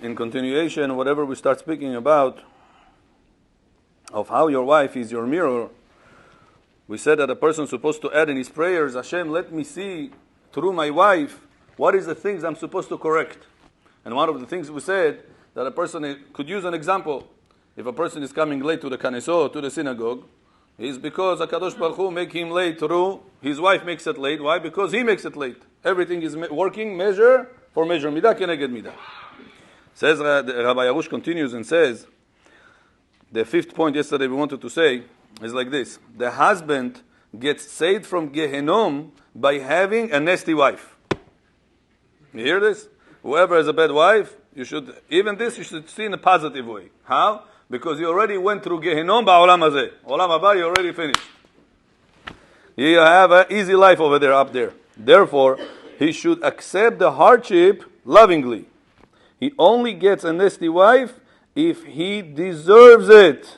In continuation, whatever we start speaking about, of how your wife is your mirror, we said that a person is supposed to add in his prayers, Hashem, let me see through my wife, what is the things I'm supposed to correct. And one of the things we said, that a person could use an example. If a person is coming late to the kanesot, to the synagogue, it's because HaKadosh Baruch Hu make him late through, his wife makes it late. Why? Because he makes it late. Everything is working measure for measure. Midah keneged midah. Says Rabbi Arush continues and says, the fifth point yesterday we wanted to say is like this. The husband gets saved from gehinnom by having a nasty wife. You hear this? Whoever has a bad wife, you should see in a positive way. How? Because you already went through gehinnom ba'olam hazeh. Olam haba, you already finished. You have an easy life over there, up there. Therefore, he should accept the hardship lovingly. He only gets a nasty wife if he deserves it.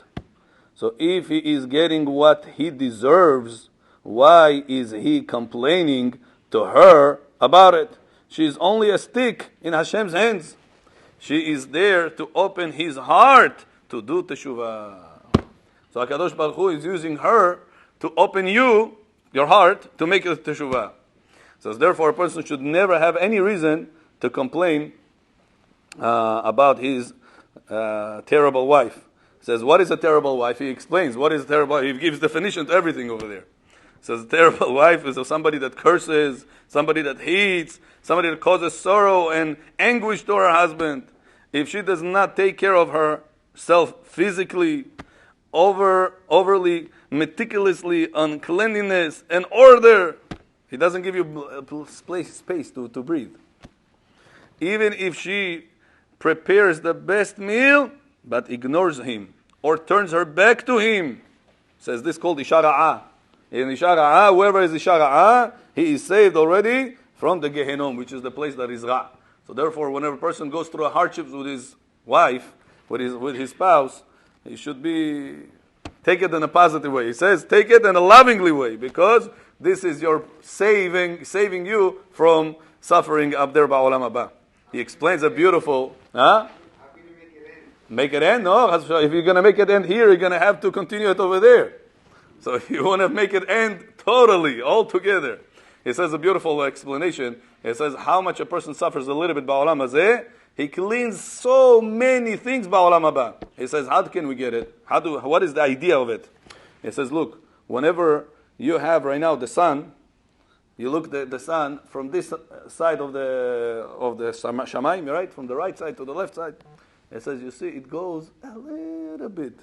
So if he is getting what he deserves, why is he complaining to her about it? She is only a stick in Hashem's hands. She is there to open his heart to do teshuvah. So HaKadosh Baruch Hu is using her to open your heart, to make it teshuvah. So therefore a person should never have any reason to complain about his terrible wife. Says, what is a terrible wife? He explains, what is terrible? He gives definition to everything over there. Says, a terrible wife is somebody that curses, somebody that hates, somebody that causes sorrow and anguish to her husband. If she does not take care of herself physically, overly, meticulously on cleanliness and order, he doesn't give you space to breathe. Even if she prepares the best meal, but ignores him, or turns her back to him. Says this called Isha Ra'ah. In Isha Ra'ah, whoever is Isha Ra'ah, he is saved already from the gehinnom, which is the place that is Ra'. So therefore, whenever a person goes through a hardships with his wife, with his spouse, he should take it in a positive way. He says, take it in a lovingly way, because this is your saving you from suffering up there ba'olam haba. He explains a beautiful, How can you make it end? No, if you're going to make it end here, you're going to have to continue it over there. So if you want to make it end totally, all together. He says a beautiful explanation. He says how much a person suffers a little bit ba'olam hazeh, he cleans so many things ba'olam haba. He says, how can we get it? What is the idea of it? He says, look, whenever you have right now the sun, you look at the sun from this side of the shamayim, right? From the right side to the left side. It says, you see, it goes a little bit.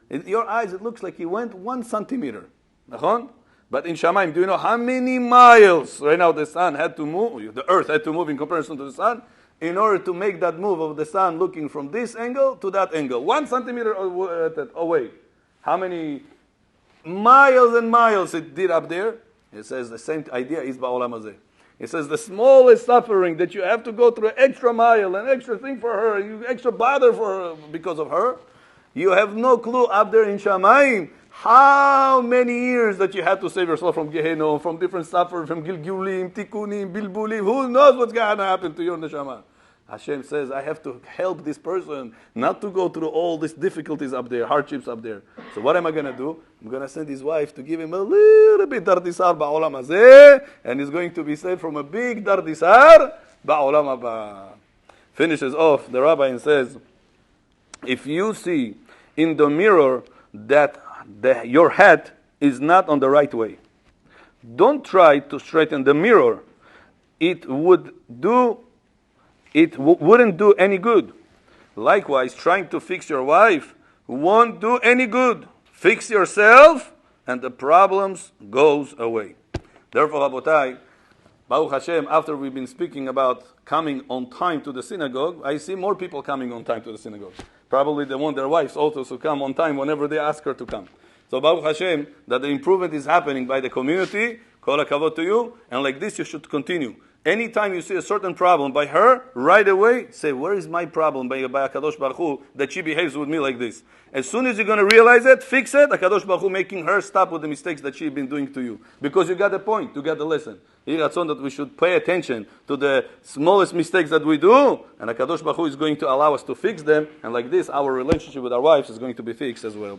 In your eyes, it looks like it went 1 centimeter. But in shamayim, do you know how many miles right now the sun had to move? The earth had to move in comparison to the sun in order to make that move of the sun looking from this angle to that angle. 1 centimeter away. How many miles and miles it did up there? It says the same idea is ba'olam hazeh. It says the smallest suffering that you have to go through an extra mile, an extra thing for her, you extra bother for her because of her. You have no clue up there in Shamayim how many years that you had to save yourself from gehinnom, from different suffering, from gilgulim, tikunim, bilbulim. Who knows what's going to happen to your neshama? Hashem says, I have to help this person not to go through all these difficulties up there, hardships up there. So what am I going to do? I'm going to send his wife to give him a little bit dardisar ba'olam hazeh, and he's going to be saved from a big dardisar ba'olam haba. Finishes off the rabbi and says, if you see in the mirror that your head is not on the right way, don't try to straighten the mirror. It wouldn't do any good. Likewise, trying to fix your wife won't do any good. Fix yourself, and the problems goes away. Therefore, Rabotai, Baruch Hashem, after we've been speaking about coming on time to the synagogue, I see more people coming on time to the synagogue. Probably they want their wives also to come on time whenever they ask her to come. So Baruch Hashem, that the improvement is happening by the community, kol hakavod to you, and like this you should continue. Anytime you see a certain problem by her, right away, say, where is my problem by HaKadosh Baruch Hu that she behaves with me like this? As soon as you're going to realize it, fix it, HaKadosh Baruch Hu making her stop with the mistakes that she's been doing to you. Because you got the point, you got the lesson. It's on that we should pay attention to the smallest mistakes that we do, and HaKadosh Baruch Hu is going to allow us to fix them, and like this, our relationship with our wives is going to be fixed as well.